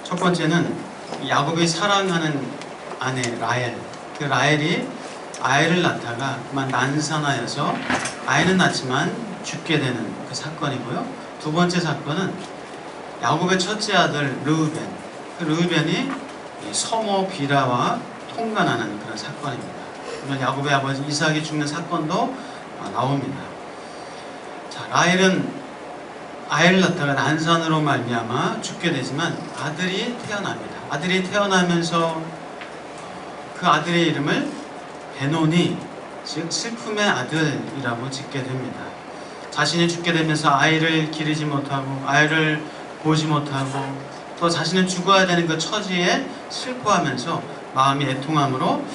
첫 번째는 야곱이 사랑하는 아내 라헬, 그 라헬이 아이를 낳다가 그만 난산하여서 아이는 낳지만 죽게 되는 그 사건이고요. 두 번째 사건은 야곱의 첫째 아들 르우벤, 그 르우벤이 서모 비라와 통간하는 그런 사건입니다. 물론 야곱의 아버지 이삭이 죽는 사건도 나옵니다. 자, 라헬은 아이를 낳다가 난산으로 말미암아 죽게 되지만 아들이 태어납니다. 아들이 태어나면서 그 아들의 이름을 베노니, 즉 슬픔의 아들이라고 짓게 됩니다. 자신이 죽게 되면서 아이를 기르지 못하고 아이를 보지 못하고 또 자신은 죽어야 되는 그 처지에 슬퍼하면서 마음이 애통함으로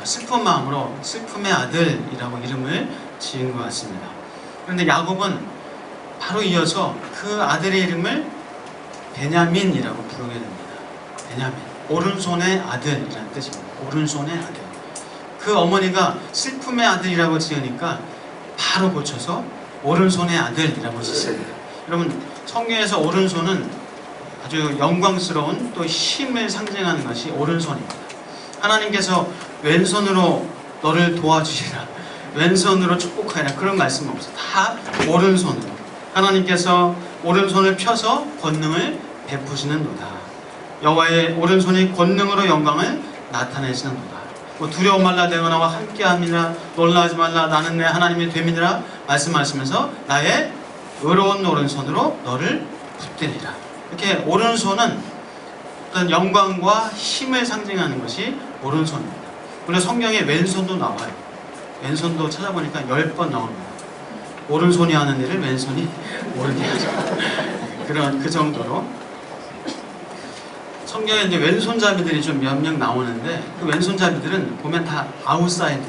슬픈 마음으로 슬픔의 아들이라고 이름을 지은 것 같습니다. 그런데 야곱은 바로 이어서 그 아들의 이름을 베냐민이라고 부르게 됩니다. 베냐민, 오른손의 아들이라는 뜻입니다. 오른손의 아들. 그 어머니가 슬픔의 아들이라고 지으니까 바로 고쳐서 오른손의 아들이라고 짓습니다. 여러분, 성경에서 오른손은 아주 영광스러운 또 힘을 상징하는 것이 오른손입니다. 하나님께서 왼손으로 너를 도와주시라, 왼손으로 축복하라, 그런 말씀 없어요. 다 오른손으로 하나님께서 오른손을 펴서 권능을 베푸시는도다. 여호와의 오른손이 권능으로 영광을 나타내시는도다. 뭐 두려워 말라 내가 나와 함께함이라, 놀라지 말라 나는 내 하나님이 됨이니라 말씀하시면서 나의 의로운 오른손으로 너를 붙들리라. 이렇게 오른손은 어떤 영광과 힘을 상징하는 것이 오른손입니다. 물론 성경에 왼손도 나와요. 왼손도 찾아보니까 10번 나옵니다. 오른손이 하는 일을 왼손이 모르게 하죠. 그런 그 정도로 성경에 이제 왼손잡이들이 좀 몇 명 나오는데 그 왼손잡이들은 보면 다 아웃사이드.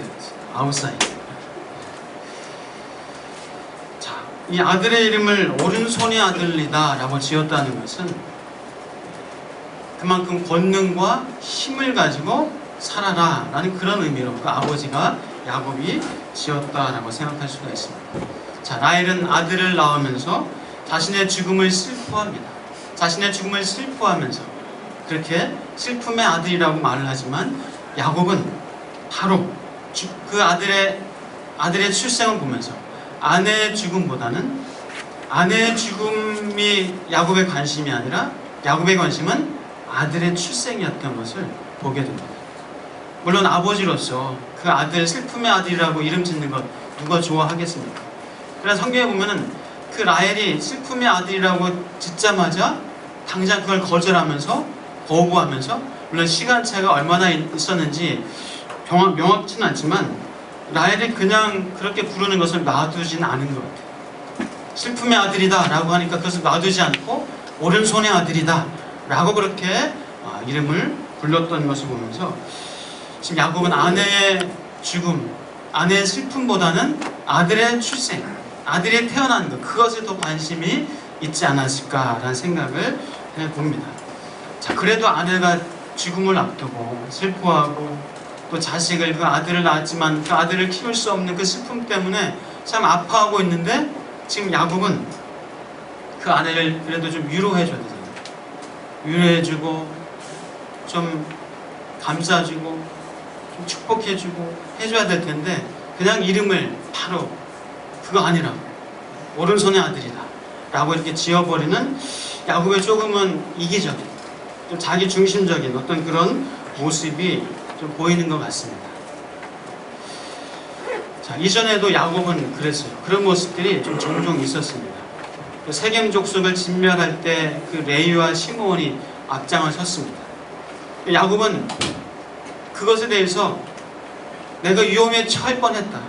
자, 이 아들의 이름을 오른손의 아들이다 라고 지었다는 것은 그만큼 권능과 힘을 가지고 살아라 라는 그런 의미로 그 아버지가 야곱이 지었다라고 생각할 수가 있습니다. 자, 라헬은 아들을 낳으면서 자신의 죽음을 슬퍼합니다. 자신의 죽음을 슬퍼하면서 그렇게 슬픔의 아들이라고 말을 하지만 야곱은 바로 그 아들의 출생을 보면서 아내의 죽음보다는 아내의 죽음이 야곱의 관심이 아니라 야곱의 관심은 아들의 출생이었던 것을 보게 됩니다. 물론 아버지로서 그 아들, 슬픔의 아들이라고 이름 짓는 것 누가 좋아하겠습니까? 그러나 성경에 보면은 그 라헬이 슬픔의 아들이라고 짓자마자 당장 그걸 거부하면서 물론 시간차가 얼마나 있었는지 명확치는 않지만 라헬이 그냥 그렇게 부르는 것을 놔두진 않은 것 같아요. 슬픔의 아들이다 라고 하니까 그것을 놔두지 않고 오른손의 아들이다 라고 그렇게 이름을 불렀던 것을 보면서 지금 야곱은 아내의 죽음, 아내의 슬픔보다는 아들의 출생, 아들이 태어난 것, 그것에 더 관심이 있지 않았을까라는 생각을 해봅니다. 자, 그래도 아내가 죽음을 앞두고 슬퍼하고 또 자식을, 그 아들을 낳았지만 그 아들을 키울 수 없는 그 슬픔 때문에 참 아파하고 있는데 지금 야곱은 그 아내를 그래도 좀 위로해줘야 되잖아요. 위로해주고 좀 감싸주고 좀 축복해주고 해줘야 될 텐데 그냥 이름을 바로 그거 아니라 오른손의 아들이다 라고 이렇게 지어버리는 야곱의 조금은 이기적인, 좀 자기 중심적인 어떤 그런 모습이 좀 보이는 것 같습니다. 자, 이전에도 야곱은 그랬어요. 그런 모습들이 좀 종종 있었습니다. 그 세겜 족속을 진멸할 때 그 레위와 시므온이 앞장을 섰습니다. 야곱은 그것에 대해서 내가 위험에 처할 뻔했다.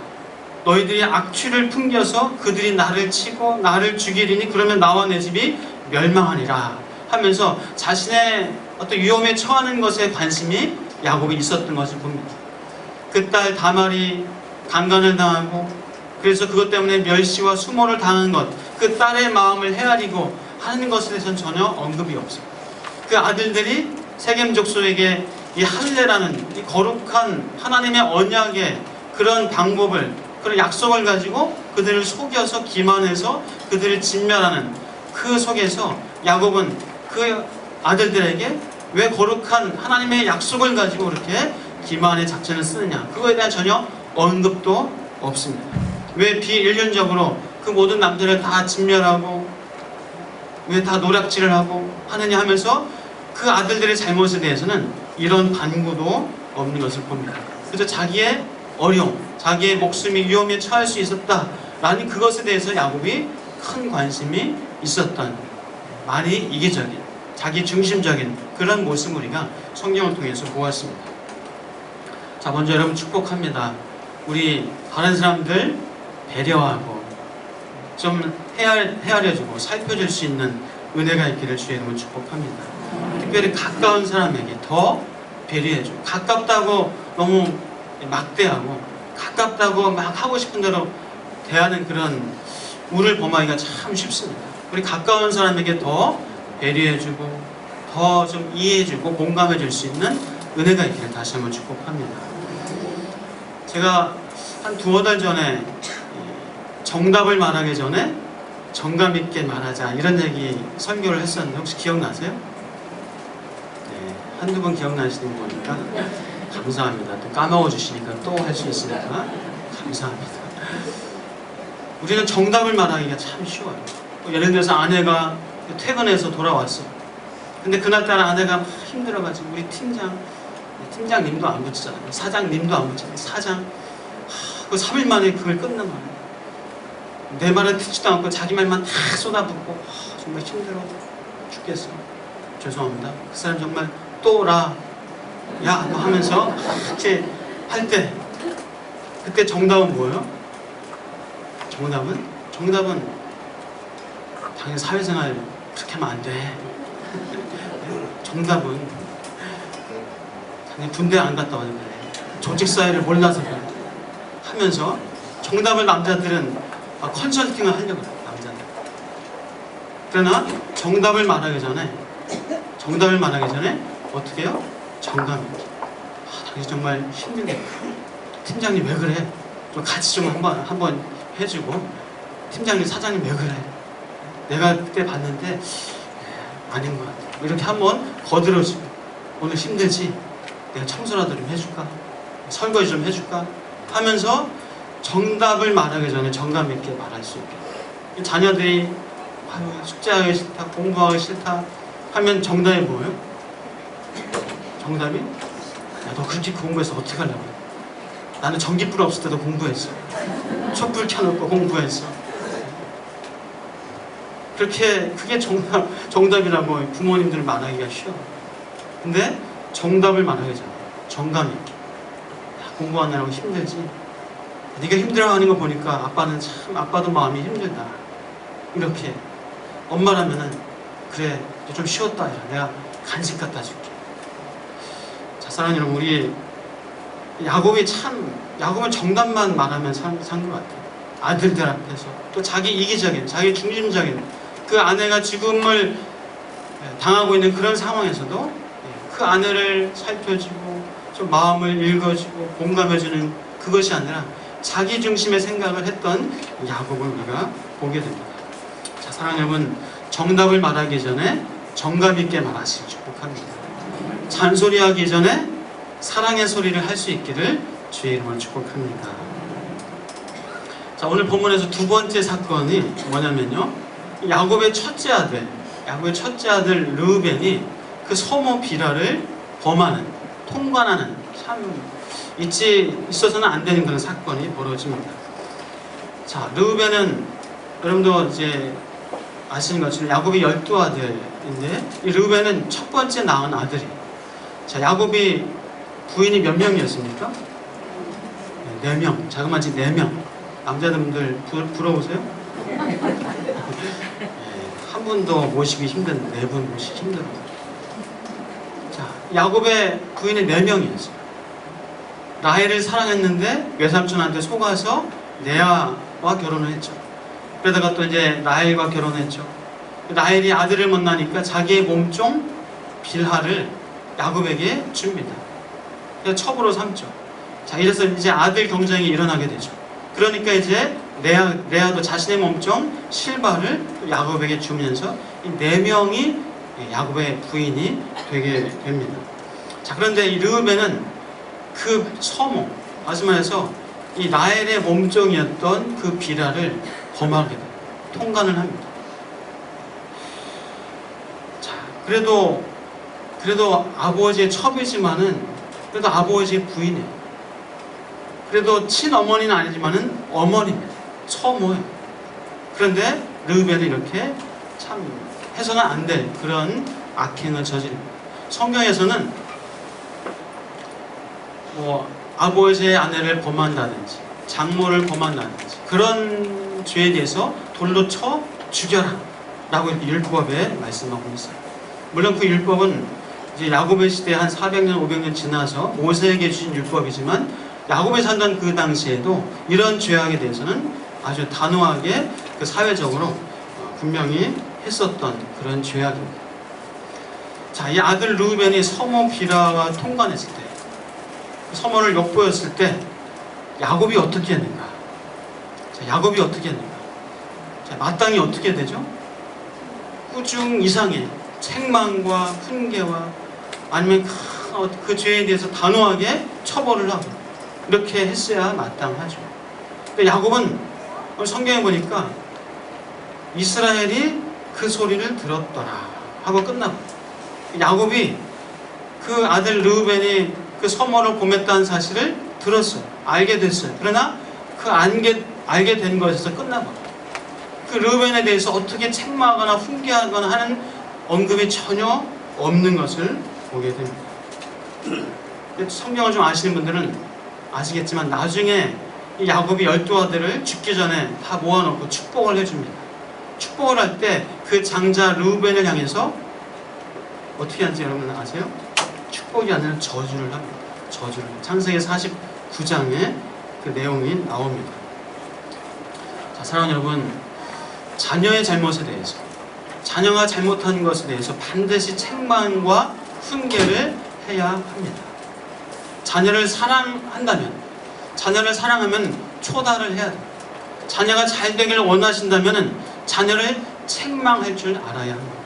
너희들이 악취를 풍겨서 그들이 나를 치고 나를 죽이리니 그러면 나와 내 집이 멸망하리라 하면서 자신의 어떤 위험에 처하는 것에 관심이 야곱이 있었던 것을 봅니다. 그 딸 다말이 강간을 당하고 그래서 그것 때문에 멸시와 수모를 당한 것, 그 딸의 마음을 헤아리고 하는 것에 대해서는 전혀 언급이 없어요. 그 아들들이 세겜 족속에게 이 할례라는 이 거룩한 하나님의 언약의 그런 방법을, 그런 약속을 가지고 그들을 속여서 기만해서 그들을 진멸하는 그 속에서 야곱은 그 아들들에게 왜 거룩한 하나님의 약속을 가지고 그렇게 기만의 작전을 쓰느냐, 그거에 대한 전혀 언급도 없습니다. 왜 비인륜적으로 그 모든 남자를 다 진멸하고 왜 다 노략질을 하고 하느냐 하면서 그 아들들의 잘못에 대해서는 이런 반구도 없는 것을 봅니다. 그래서 자기의 어려움, 자기의 목숨이 위험에 처할 수 있었다라는 그것에 대해서 야곱이 큰 관심이 있었던, 많이 이기적인, 자기 중심적인 그런 모습 우리가 성경을 통해서 보았습니다. 자, 먼저 여러분 축복합니다. 우리 다른 사람들 배려하고 좀 헤아려주고 살펴줄 수 있는 은혜가 있기를 주의 이름으로 축복합니다. 특별히 가까운 사람에게 더 배려해주고, 가깝다고 너무 막대하고 가깝다고 막 하고 싶은 대로 대하는 그런 우를 범하기가 참 쉽습니다. 우리 가까운 사람에게 더 배려해주고 더 좀 이해해주고 공감해줄 수 있는 은혜가 있기를 다시 한번 축복합니다. 제가 한 두어 달 전에 정답을 말하기 전에 정감 있게 말하자 이런 얘기 설교를 했었는데 혹시 기억나세요? 네, 한두 번 기억나시는 거니까 감사합니다. 또 까먹어 주시니까 또 할 수 있으니까 감사합니다. 우리는 정답을 말하기가 참 쉬워요. 예를 들어서 아내가 퇴근해서 돌아왔어. 근데 그날따라 아내가 막 힘들어가지고 우리 팀장님도 안 붙이잖아요. 사장님도 안 붙이잖아요. 사장. 그 3일 만에 그걸 끊는 거예요. 내 말을 듣지도 않고 자기 말만 다 쏟아붓고 정말 힘들어 죽겠어. 죄송합니다. 그 사람 정말 또라 야 하면서 이렇게 할 때 그때 정답은 뭐예요? 정답은 당연히 사회생활 그렇게 하면 안 돼. 정답은 당연히 군대 안 갔다 와서 그래. 조직사회를 몰라서 그래. 하면서 정답을 남자들은 컨설팅을 하려고 해요. 남자들. 그러나 정답을 말하기 전에 어떻게 해요? 정감 있게. 당신 정말 힘들게. 팀장님 왜 그래? 좀 같이 좀 한번 해주고, 팀장님 사장님 왜 그래? 내가 그때 봤는데 아닌 것 같아. 이렇게 한번 거들어주고, 오늘 힘들지? 내가 청소라도 좀 해줄까? 설거지 좀 해줄까? 하면서 정답을 말하기 전에 정감 있게 말할 수 있게. 자녀들이 숙제하기 싫다, 공부하기 싫다 하면 정답이 뭐예요? 정답이? 야, 너 그렇게 공부해서 어떻게 하려고? 나는 전기불 없을 때도 공부했어. 촛불 켜놓고 공부했어. 그게 정답이라고 부모님들 말하기가 쉬워. 근데 정답을 말하기 전에 정감 있게. 공부하느라고 힘들지? 네가 힘들어하는 거 보니까 아빠도 마음이 힘들다. 이렇게 엄마라면은 그래 좀 쉬었다 해라. 내가 간식 갖다 줄게. 자, 사랑하는 여러분, 우리 야곱은 정답만 말하면 산 것 같아요. 아들들 앞에서 또 자기 이기적인, 자기 중심적인 그 아내가 죽음을 당하고 있는 그런 상황에서도 그 아내를 살펴주고 좀 마음을 읽어주고 공감해주는 그것이 아니라 자기 중심의 생각을 했던 야곱을 우리가 보게 됩니다. 자, 사랑하는 여러분, 정답을 말하기 전에 정감 있게 말하시길 축복합니다. 잔소리하기 전에 사랑의 소리를 할 수 있기를 주의 이름으로 축복합니다. 자, 오늘 본문에서 두 번째 사건이 뭐냐면요, 야곱의 첫째 아들 르우벤이 그 소모 비라를 범하는, 통관하는, 참 있어서는 안 되는 그런 사건이 벌어집니다. 자, 르우벤은 여러분도 이제 아시는 것처럼 야곱이 12아들인데 이 르우벤은 첫 번째 낳은 아들이. 자, 야곱이 부인이 몇 명이었습니까? 4명. 자그마치 4명. 남자분들 부러우세요? 한 분도 모시기 힘든, 4분 모시기 힘들어요. 자, 야곱의 부인이 4명이었어요. 라헬을 사랑했는데 외삼촌한테 속아서 레아와 결혼을 했죠. 그러다가 또 이제 라헬과 결혼했죠. 라헬이 아들을 못 낳으니까 자기의 몸종 빌하를 야곱에게 줍니다. 그래서 첩으로 삼죠. 자, 이래서 이제 아들 경쟁이 일어나게 되죠. 그러니까 이제 레아도 자신의 몸종 실바를 야곱에게 주면서 이 4명이 야곱의 부인이 되게 됩니다. 자, 그런데 이 르우벤은 그 서모, 다시 말해서 이 라헬의 몸종이었던 그 비라를 범하게 됩니다. 통간을 합니다. 자, 그래도 아버지의 첩이지만은 그래도 아버지의 부인이에요. 그래도 친어머니는 아니지만은 어머니입니다. 처모예요. 그런데 르우벤은 이렇게 참 해서는 안 될 그런 악행을 저지릅니다. 성경에서는 아버지의 아내를 범한다든지 장모를 범한다든지 그런 죄에 대해서 돌로 쳐 죽여라 라고 율법에 말씀하고 있어요. 물론 그 율법은 이제 야곱의 시대에 한 400년 500년 지나서 모세에게 주신 율법이지만 야곱이 살던 그 당시에도 이런 죄악에 대해서는 아주 단호하게 그 사회적으로 분명히 했었던 그런 죄악입니다. 자, 이 아들 르우벤이 서모 비라와 통관했을 때, 서모를 욕보였을 때 야곱이 어떻게 했는가? 자, 야곱이 어떻게 했는가? 자, 마땅히 어떻게 되죠? 꾸중 이상의 책망과 훈계와 아니면 그 죄에 대해서 단호하게 처벌을 하고 이렇게 했어야 마땅하죠. 근데 야곱은 성경에 보니까 이스라엘이 그 소리를 들었더라 하고 끝나고, 야곱이 그 아들 르우벤이 그 서모를 범했다는 사실을 들었어요. 알게 됐어요. 그러나 그 알게 된 것에서 끝나고 그 르우벤에 대해서 어떻게 책망하거나 훈계하거나 하는 언급이 전혀 없는 것을 보게 됩니다. 성경을 좀 아시는 분들은 아시겠지만 나중에 이 야곱이 12아들을 죽기 전에 다 모아놓고 축복을 해줍니다. 축복을 할 때 그 장자 르우벤을 향해서 어떻게 하는지 여러분 아세요? 축복이 아니라 저주를 합니다. 저주를. 창세기 49장에 그 내용이 나옵니다. 자, 사랑하는 여러분, 자녀의 잘못에 대해서, 자녀가 잘못한 것에 대해서 반드시 책망과 훈계를 해야 합니다. 자녀를 사랑한다면, 자녀를 사랑하면 초달을 해야 돼요. 자녀가 잘 되기를 원하신다면 자녀를 책망할 줄 알아야 합니다.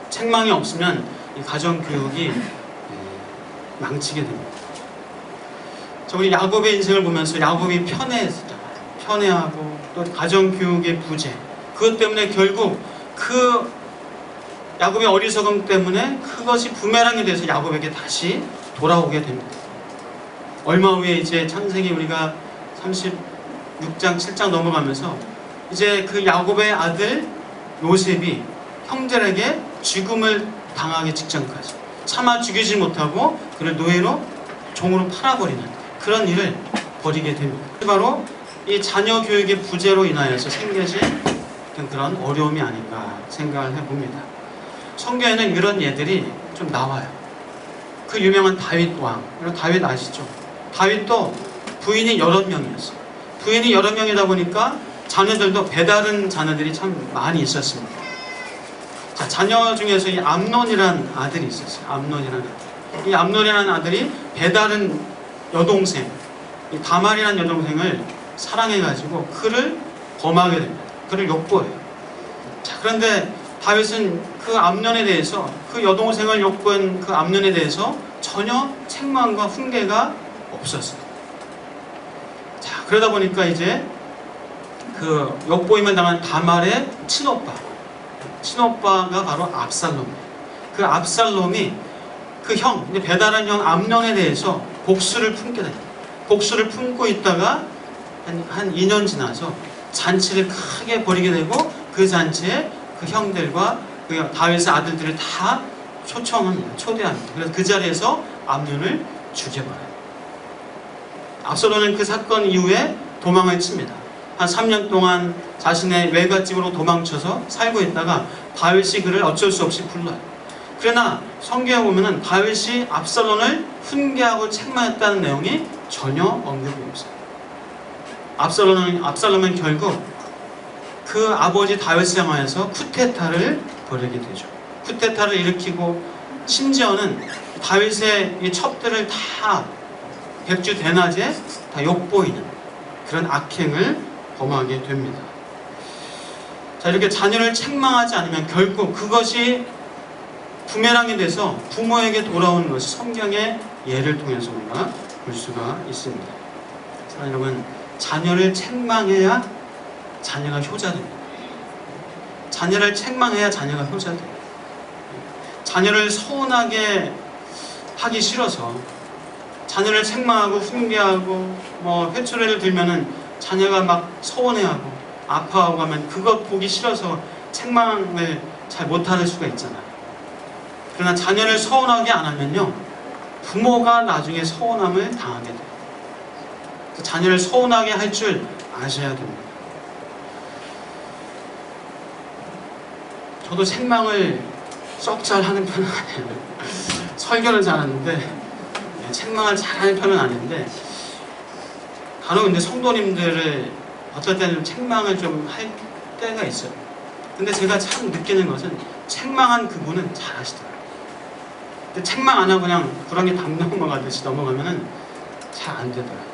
책망이 없으면 이 가정교육이 망치게 됩니다. 자, 우리 야곱의 인생을 보면서 야곱이 편애했잖아요. 편애하고 또 가정교육의 부재, 그것 때문에 결국 그 야곱의 어리석음 때문에 그것이 부메랑이 돼서 야곱에게 다시 돌아오게 됩니다. 얼마 후에 이제 창세기 우리가 36장 7장 넘어가면서 이제 그 야곱의 아들 요셉이 형들에게 죽음을 당하기 직전까지 차마 죽이지 못하고 그를 노예로 종으로 팔아버리는 그런 일을 벌이게 됩니다. 바로 이 자녀 교육의 부재로 인하여서 생겨진 그런 어려움이 아닌가 생각을 해봅니다. 성경에는 이런 예들이 좀 나와요. 그 유명한 다윗 왕, 다윗 아시죠? 다윗도 부인이 여러 명이었어요. 부인이 여러 명이다 보니까 자녀들도 배다른 자녀들이 참 많이 있었습니다. 자, 자녀 중에서 이 암논이라는 아들이 있었어요. 암논이라는 아들. 이 암논이라는 아들이 배다른 여동생, 이 다말이라는 여동생을 사랑해가지고 그를 범하게 됩니다. 그를 욕보해요. 자, 그런데 다윗은 그 암논에 대해서, 그 여동생을 욕보한 그 암논에 대해서 전혀 책망과 훈계가 없었어요. 자, 그러다 보니까 이제 그 욕보임을 당한 다말의 친오빠가 바로 압살롬이에요. 그 압살롬이 그 형, 배다른 형 암논에 대해서 복수를 품게 됩니다. 복수를 품고 있다가 한 2년 지나서 잔치를 크게 벌이게 되고 그 잔치에 그 형들과 그 다윗의 아들들을 다 초청합니다. 초대합니다. 그래서 그 자리에서 암논을 죽여버려요. 압살롬은 그 사건 이후에 도망을 칩니다. 한 3년 동안 자신의 외갓집으로 도망쳐서 살고 있다가 다윗이 그를 어쩔 수 없이 불러요. 그러나 성경에 보면은 다윗이 압살롬을 훈계하고 책망했다는 내용이 전혀 언급이 없어요. 압살롬은 결국 그 아버지 다윗을 향하여서 쿠데타를 벌이게 되죠. 쿠데타를 일으키고 심지어는 다윗의 이 첩들을 다 백주 대낮에 다 욕보이는 그런 악행을 범하게 됩니다. 자, 이렇게 자녀를 책망하지 않으면 결국 그것이 부메랑이 돼서 부모에게 돌아오는 것이 성경의 예를 통해서 우리가 볼 수가 있습니다. 여러분, 자녀를 책망해야 자녀가 효자됩니다. 자녀를 책망해야 자녀가 효자돼요. 자녀를 서운하게 하기 싫어서 자녀를 책망하고 훈계하고 뭐 회초리를 들면은 자녀가 막 서운해하고 아파하고 하면 그것 보기 싫어서 책망을 잘 못할 수가 있잖아요. 그러나 자녀를 서운하게 안 하면요, 부모가 나중에 서운함을 당하게 돼요. 자녀를 서운하게 할 줄 아셔야 됩니다. 저도 책망을 썩 잘하는 편은 아니에요. 설교는 잘하는데 책망을 잘하는 편은 아닌데, 간혹 근데 성도님들을 어떨 때는 책망을 좀 할 때가 있어요. 근데 제가 참 느끼는 것은 책망한 그분은 잘하시더라고요. 근데 책망 안 하고 그냥 구렁이 담 넘어가듯이 넘어가면은 잘 안 되더라고요.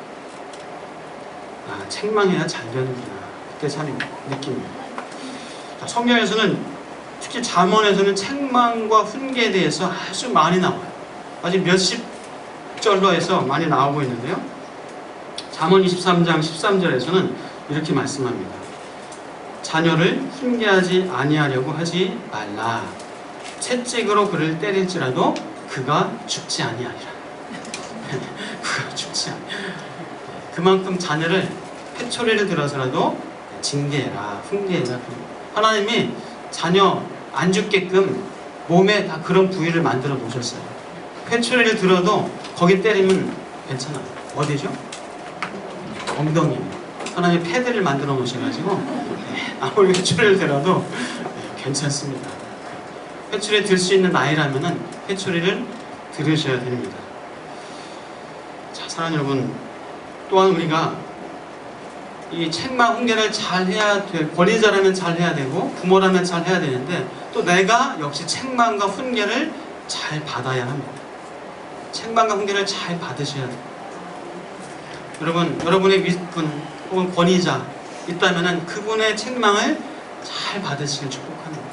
아, 책망해야 잘 되는구나. 그때 참 느낍니다. 성경에서는 특히 잠언에서는 책망과 훈계에 대해서 아주 많이 나와요. 아직 몇십 절로 해서 많이 나오고 있는데요. 잠언 23장 13절에서는 이렇게 말씀합니다. 자녀를 훈계하지 아니하려고 하지 말라. 채찍으로 그를 때릴지라도 그가 죽지 아니하리라. 그가 죽지 아니하리라. 그만큼 자녀를 회초리를 들어서라도 징계해라, 훈계해라. 하나님이 자녀 안 죽게끔 몸에 다 그런 부위를 만들어 놓으셨어요. 회초리를 들어도 거기 때리면 괜찮아요. 어디죠? 엉덩이. 하나님이 패드를 만들어 놓으셔가지고 아무리 회초리를 들어도 괜찮습니다. 회초리 들 수 있는 나이라면은 회초리를 들으셔야 됩니다. 자, 사랑하는 여러분, 또한 우리가 이 책망 훈계를 잘 해야 돼. 권위자라면 잘 해야 되고 부모라면 잘 해야 되는데, 또 내가 역시 책망과 훈계를 잘 받아야 합니다. 책망과 훈계를 잘 받으셔야 돼요. 여러분, 여러분의 윗분 혹은 권위자 있다면은 그분의 책망을 잘 받으시길 축복합니다.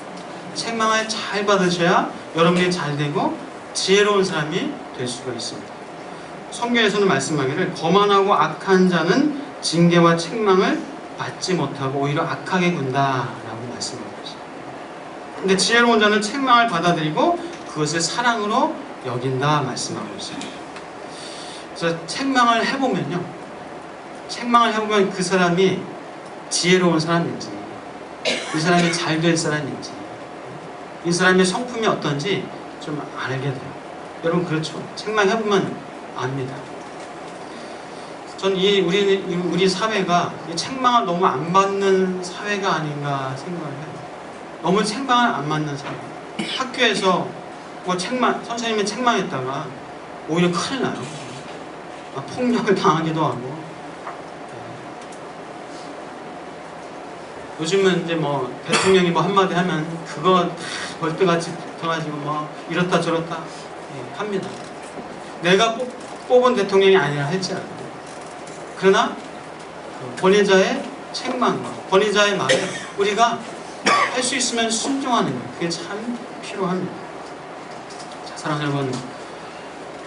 책망을 잘 받으셔야 여러분이 잘 되고 지혜로운 사람이 될 수가 있습니다. 성경에서는 말씀하기를 거만하고 악한 자는 징계와 책망을 받지 못하고 오히려 악하게 군다라고 말씀하고 있습니다. 근데 지혜로운 자는 책망을 받아들이고 그것을 사랑으로 여긴다 말씀하고 있습니다. 그래서 책망을 해보면 그 사람이 지혜로운 사람인지, 이 사람이 잘 될 사람인지, 이 사람의 성품이 어떤지 좀 알게 돼요. 여러분, 그렇죠? 책망해보면 압니다. 전 우리 사회가 이 책망을 너무 안 받는 사회가 아닌가 생각을 해요. 너무 책망을 안 받는 사회. 학교에서 뭐 선생님이 책망했다가 오히려 큰일 나요. 폭력을 당하기도 하고. 요즘은 이제 뭐 대통령이 뭐 한마디 하면 그거 벌떼같이 붙어가지고 뭐 이렇다 저렇다 합니다. 내가 뽑은 대통령이 아니라 할지라도. 그러나 권위자의 책망과 권위자의 말에 우리가 할 수 있으면 순종하는 것, 그게 참 필요합니다. 자, 사랑하는 여러분,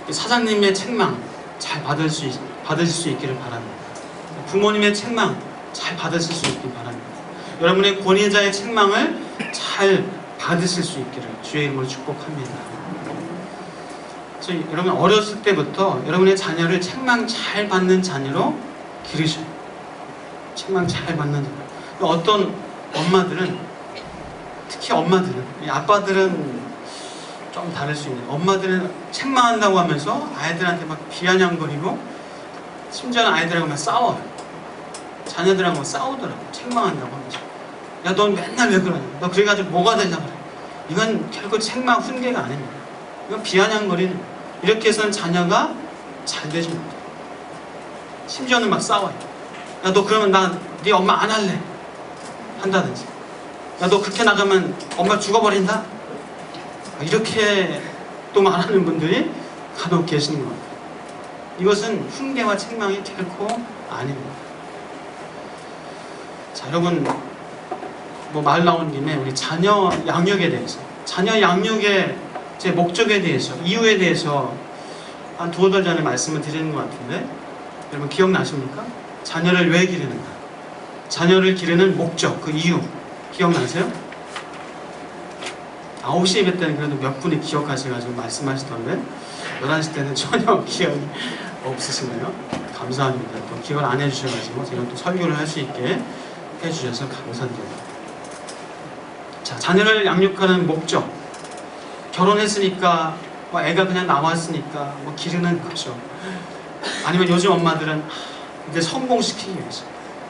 사장님의 책망 잘 받으실 수 있기를 바랍니다. 부모님의 책망 잘 받으실 수 있기를 바랍니다. 여러분의 권위자의 책망을 잘 받으실 수 있기를 주의 이름으로 축복합니다. 그래서 여러분, 어렸을 때부터 여러분의 자녀를 책망 잘 받는 자녀로 기르셔요. 책망 잘 받는 자녀. 어떤 엄마들은, 특히 엄마들은, 아빠들은 좀 다를 수 있는, 엄마들은 책망한다고 하면서 아이들한테 막 비아냥거리고 심지어는 아이들하고 막 싸워요. 자녀들하고 싸우더라고. 책망한다고 하면서. 야, 넌 맨날 왜 그러냐? 너 그래가지고 뭐가 되려고 그래? 이건 결국 책망 훈계가 아닙니다. 이건 비아냥거리는 거예요. 이렇게 해서는 자녀가 잘 되지 못해요. 심지어는 막 싸워요. 야, 너 그러면 나 네 엄마 안 할래 한다든지. 야, 너 그렇게 나가면 엄마 죽어버린다. 이렇게 또 말하는 분들이 간혹 계시는 것 같아요. 이것은 훈계와 책망이 결코 아닙니다. 자, 여러분, 뭐 말 나온 김에 우리 자녀 양육에 대해서, 자녀 양육에 제 목적에 대해서, 이유에 대해서 한 두어 달 전에 말씀을 드리는 것 같은데 여러분 기억나십니까? 자녀를 왜 기르는가? 자녀를 기르는 목적, 그 이유 기억나세요? 9시 예배 때는 그래도 몇 분이 기억하셔가지고 말씀하시던데 11시 때는 전혀 기억이 없으시네요. 감사합니다. 또 기억을 안 해주셔가지고 제가 또 설교를 할 수 있게 해주셔서 감사드립니다. 자, 자녀를 양육하는 목적, 결혼했으니까 애가 그냥 나왔으니까 기르는 거죠. 아니면 요즘 엄마들은 이제 성공시키기 위해서,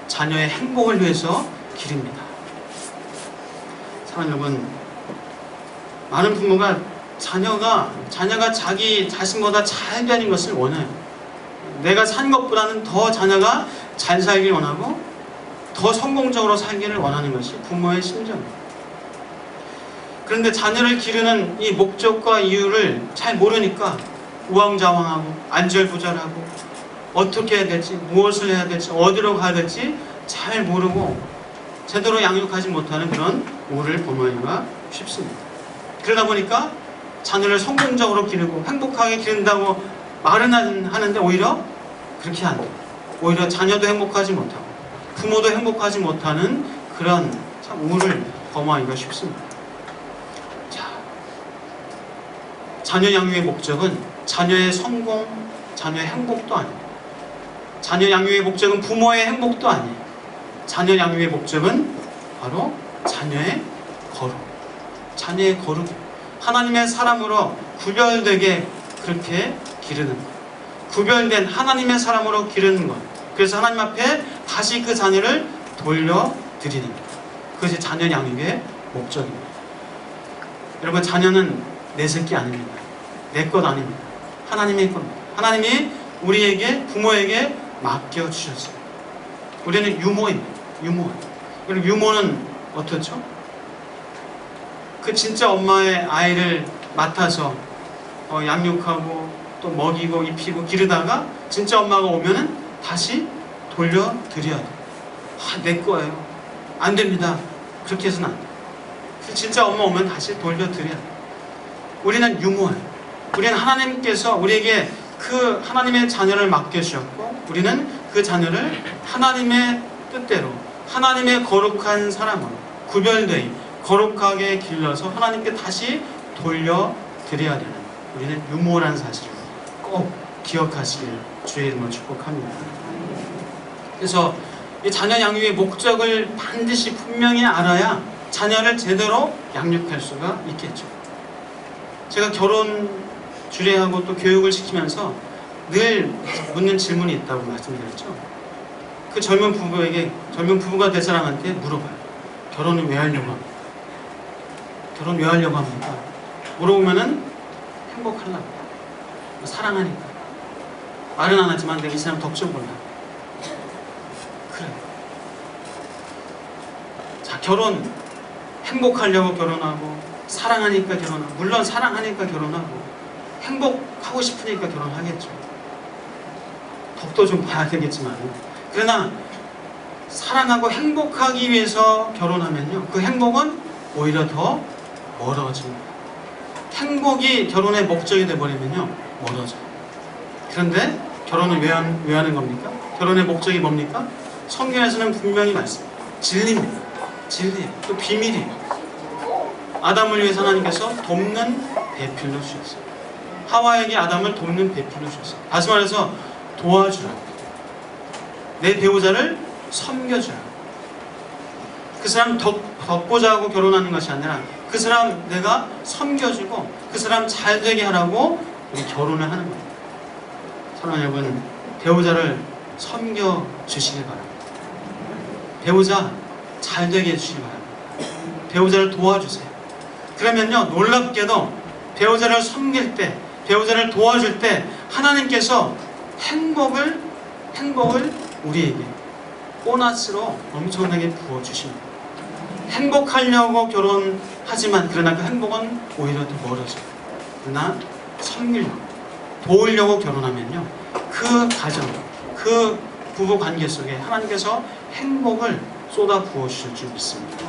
자녀의 행복을 위해서 기릅니다. 사랑하는 여러분, 많은 부모가 자녀가 자기 자신보다 잘 되는 것을 원해요. 내가 산 것보다는 더 자녀가 잘 살길 원하고 더 성공적으로 살기를 원하는 것이 부모의 심정입니다. 그런데 자녀를 기르는 이 목적과 이유를 잘 모르니까 우왕좌왕하고 안절부절하고 어떻게 해야 될지, 무엇을 해야 될지, 어디로 가야 될지 잘 모르고 제대로 양육하지 못하는 그런 오를 범하기가 쉽습니다. 그러다 보니까 자녀를 성공적으로 기르고 행복하게 기른다고 말은 하는데 오히려 그렇게 안 돼요. 오히려 자녀도 행복하지 못하고 부모도 행복하지 못하는 그런 참 오를 범하기가 쉽습니다. 자, 자녀 양육의 목적은 자녀의 성공, 자녀의 행복도 아니에요. 자녀 양육의 목적은 부모의 행복도 아니에요. 자녀 양육의 목적은 바로 자녀의 거룩, 자녀의 거룩, 하나님의 사람으로 구별되게 그렇게 기르는 것, 구별된 하나님의 사람으로 기르는 것, 그래서 하나님 앞에 다시 그 자녀를 돌려드리는 것, 그것이 자녀 양육의 목적입니다. 여러분, 자녀는 내 새끼 아닙니다. 내 것 아닙니다. 하나님의 겁니다. 하나님이 우리에게, 부모에게 맡겨주셨어요. 우리는 유모입니다. 유모. 그리고 유모는 어떻죠? 그 진짜 엄마의 아이를 맡아서 양육하고 또 먹이고 입히고 기르다가 진짜 엄마가 오면은 다시 돌려드려야 돼요. 내 거예요. 안 됩니다. 그렇게 해서는 안 돼요. 진짜 엄마 오면 다시 돌려드려야 돼요. 우리는 유모예요. 우리는 하나님께서 우리에게 그 하나님의 자녀를 맡겨주셨고 우리는 그 자녀를 하나님의 뜻대로 하나님의 거룩한 사람으로 구별되이 거룩하게 길러서 하나님께 다시 돌려드려야 되는 우리는 유모라는 사실을 꼭 기억하시길 주의 이름으로 축복합니다. 그래서 이 자녀 양육의 목적을 반드시 분명히 알아야 자녀를 제대로 양육할 수가 있겠죠. 제가 결혼 주례하고 또 교육을 시키면서 늘 묻는 질문이 있다고 말씀드렸죠. 그 젊은 부부가 될 사람한테 물어봐요. 결혼은 왜 하려고 합니까? 결혼 왜 하려고 합니까? 물어보면은 행복하려고, 사랑하니까. 말은 안 하지만 내가 이 사람 덕좀 볼라. 그래. 자, 결혼 행복하려고 결혼하고 사랑하니까 결혼하고, 물론 사랑하니까 결혼하고 행복하고 싶으니까 결혼하겠죠. 덕도 좀 봐야 되겠지만, 그러나 사랑하고 행복하기 위해서 결혼하면요, 그 행복은 오히려 더 멀어집니다. 행복이 결혼의 목적이 돼버리면요, 멀어져요. 그런데 결혼은 왜 하는 겁니까? 결혼의 목적이 뭡니까? 성경에서는 분명히 말씀합니다. 진리입니다. 진리예요. 또 비밀이에요. 아담을 위해서 하나님께서 돕는 배필로 주셨어요. 하와에게 아담을 돕는 배필로 주셨어요. 다시 말해서 도와주라. 내 배우자를 섬겨주라. 그 사람 덕보자 하고 결혼하는 것이 아니라 그 사람 내가 섬겨주고 그 사람 잘 되게 하라고 우리 결혼을 하는 겁니다. 사랑하는 여러분, 배우자를 섬겨주시길 바랍니다. 배우자 잘 되게 해주시기 바랍니다. 배우자를 도와주세요. 그러면요, 놀랍게도 배우자를 섬길 때, 배우자를 도와줄 때 하나님께서 행복을 우리에게 보너스로 엄청나게 부어주십니다. 행복하려고 결혼하지만 그러나 그 행복은 오히려 더 멀어져요. 그러나 섬기려고, 도우려고 결혼하면요, 그 가정, 그 부부 관계 속에 하나님께서 행복을 쏟아 부어주실 줄 믿습니다.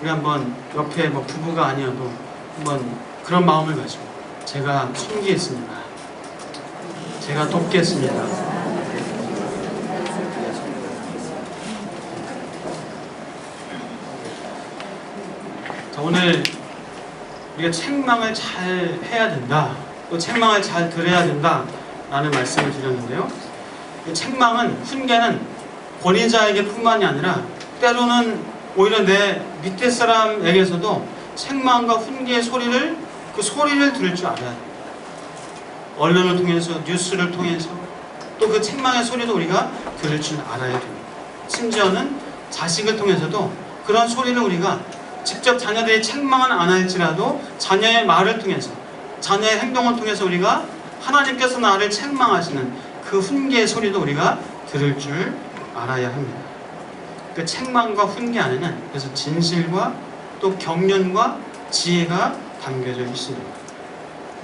우리 한번 옆에 부부가 아니어도 한번 그런 마음을 가지고 제가 섬기겠습니다. 제가 돕겠습니다. 자, 오늘 우리가 책망을 잘 해야 된다, 또 책망을 잘 들어야 된다 라는 말씀을 드렸는데요, 이 책망은, 훈계는 권위자에게 뿐만이 아니라 때로는 오히려 내 밑에 사람에게서도 책망과 훈계의 소리를, 그 소리를 들을 줄 알아야 돼요. 언론을 통해서, 뉴스를 통해서, 또 그 책망의 소리도 우리가 들을 줄 알아야 돼요. 심지어는 자식을 통해서도 그런 소리를 우리가 직접 자녀들이 책망은 안 할지라도 자녀의 말을 통해서, 자녀의 행동을 통해서 우리가 하나님께서 나를 책망하시는 그 훈계의 소리도 우리가 들을 줄 알아야 합니다. 그 책망과 훈계 안에는 그래서 진실과 또 경륜과 지혜가 담겨져 있습니다.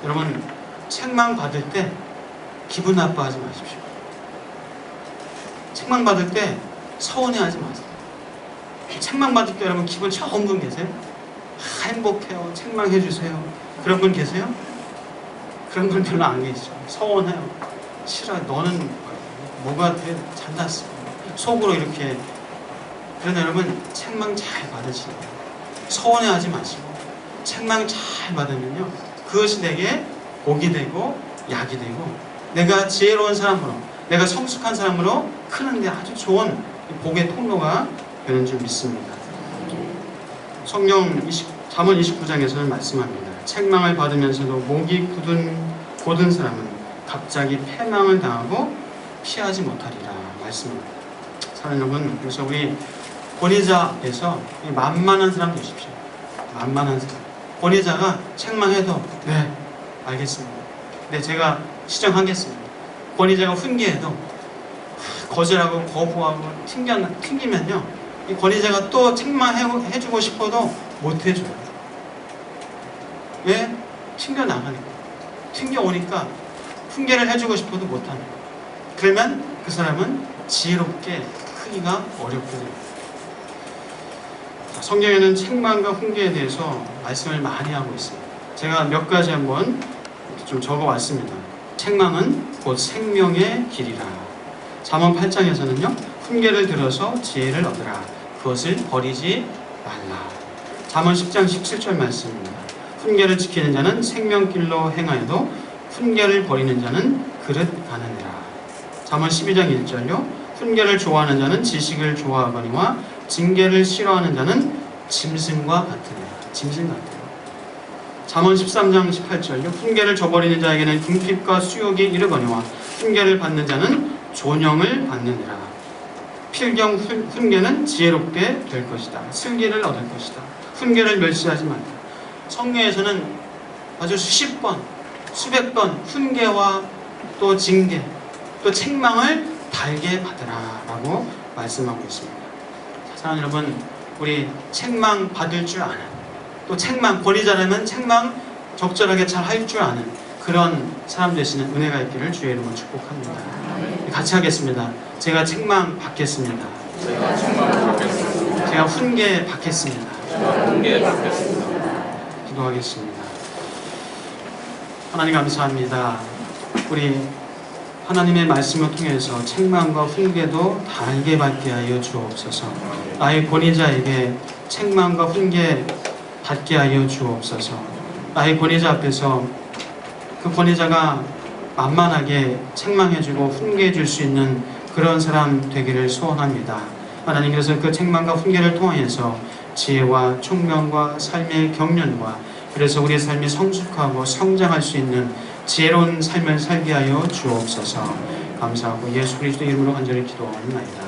여러분, 책망 받을 때 기분 나빠하지 마십시오. 책망 받을 때 서운해하지 마세요. 책망 받을 때 여러분 기분 좋은 분 계세요? 행복해요. 책망해 주세요. 그런 분 계세요? 그런 분 별로 안 계시죠. 서운해요. 싫어요. 너는 뭐가 돼? 잘났어. 속으로 이렇게. 그런데 여러분, 책망 잘 받으시고 서운해하지 마시고 책망 잘 받으면요, 그것이 내게 복이 되고 약이 되고 내가 지혜로운 사람으로, 내가 성숙한 사람으로 크는데 아주 좋은 복의 통로가 되는 줄 믿습니다. 성경 잠언 29장에서는 말씀합니다. 책망을 받으면서도 목이 곧은 사람은 갑자기 패망을 당하고 피하지 못하리라 말씀합니다. 사랑하는 여러분, 그래서 우리 권위자 앞에서 만만한 사람 되십시오. 만만한 사람. 권위자가 책망해도 네, 알겠습니다. 네, 제가 시정하겠습니다. 권위자가 훈계해도 거절하고 거부하고 튕기면요, 이 권위자가 또 책망해주고 싶어도 못해줘요. 왜? 튕겨나가니까. 튕겨오니까 훈계를 해주고 싶어도 못합니다. 그러면 그 사람은 지혜롭게 크기가 어렵게 됩니다. 성경에는 책망과 훈계에 대해서 말씀을 많이 하고 있습니다. 제가 몇 가지 한번 좀 적어왔습니다. 책망은 곧 생명의 길이라. 잠언 8장에서는요, 훈계를 들어서 지혜를 얻으라. 그것을 버리지 말라. 잠언 10장 17절 말씀입니다. 훈계를 지키는 자는 생명길로 행하여도 훈계를 버리는 자는 그릇 가느니라. 잠언 12장 1절요. 훈계를 좋아하는 자는 지식을 좋아하거니와 징계를 싫어하는 자는 짐승과 같으니라. 짐승 같아요. 잠언 13장 18절요. 훈계를 저버리는 자에게는 궁핍과 수욕이 이르거니와 훈계를 받는 자는 존영을 받느니라. 필경 훈계는 지혜롭게 될 것이다. 슬기를 얻을 것이다. 훈계를 멸시하지 말라. 성경에서는 아주 수십 번, 수백 번 훈계와 또 징계, 또 책망을 달게 받으라 라고 말씀하고 있습니다. 사랑하는 여러분, 우리 책망 받을 줄 아는, 또 책망, 권위자라면 책망 적절하게 잘 할 줄 아는 그런 사람 되시는 은혜가 있기를 주의 이름으로 축복합니다. 같이 하겠습니다. 제가 책망 받겠습니다. 제가 훈계 받겠습니다. 기도하겠습니다. 하나님 감사합니다. 우리 하나님의 말씀을 통해서 책망과 훈계도 달게 받게 하여 주옵소서. 나의 권위자에게 책망과 훈계 받게 하여 주옵소서. 나의 권위자 앞에서 그 권위자가 만만하게 책망해주고 훈계해줄 수 있는 그런 사람 되기를 소원합니다. 하나님, 그래서 그 책망과 훈계를 통하여서 지혜와 총명과 삶의 경륜과, 그래서 우리의 삶이 성숙하고 성장할 수 있는 지혜로운 삶을 살게 하여 주옵소서. 감사하고 예수 그리스도 이름으로 간절히 기도하옵나이다.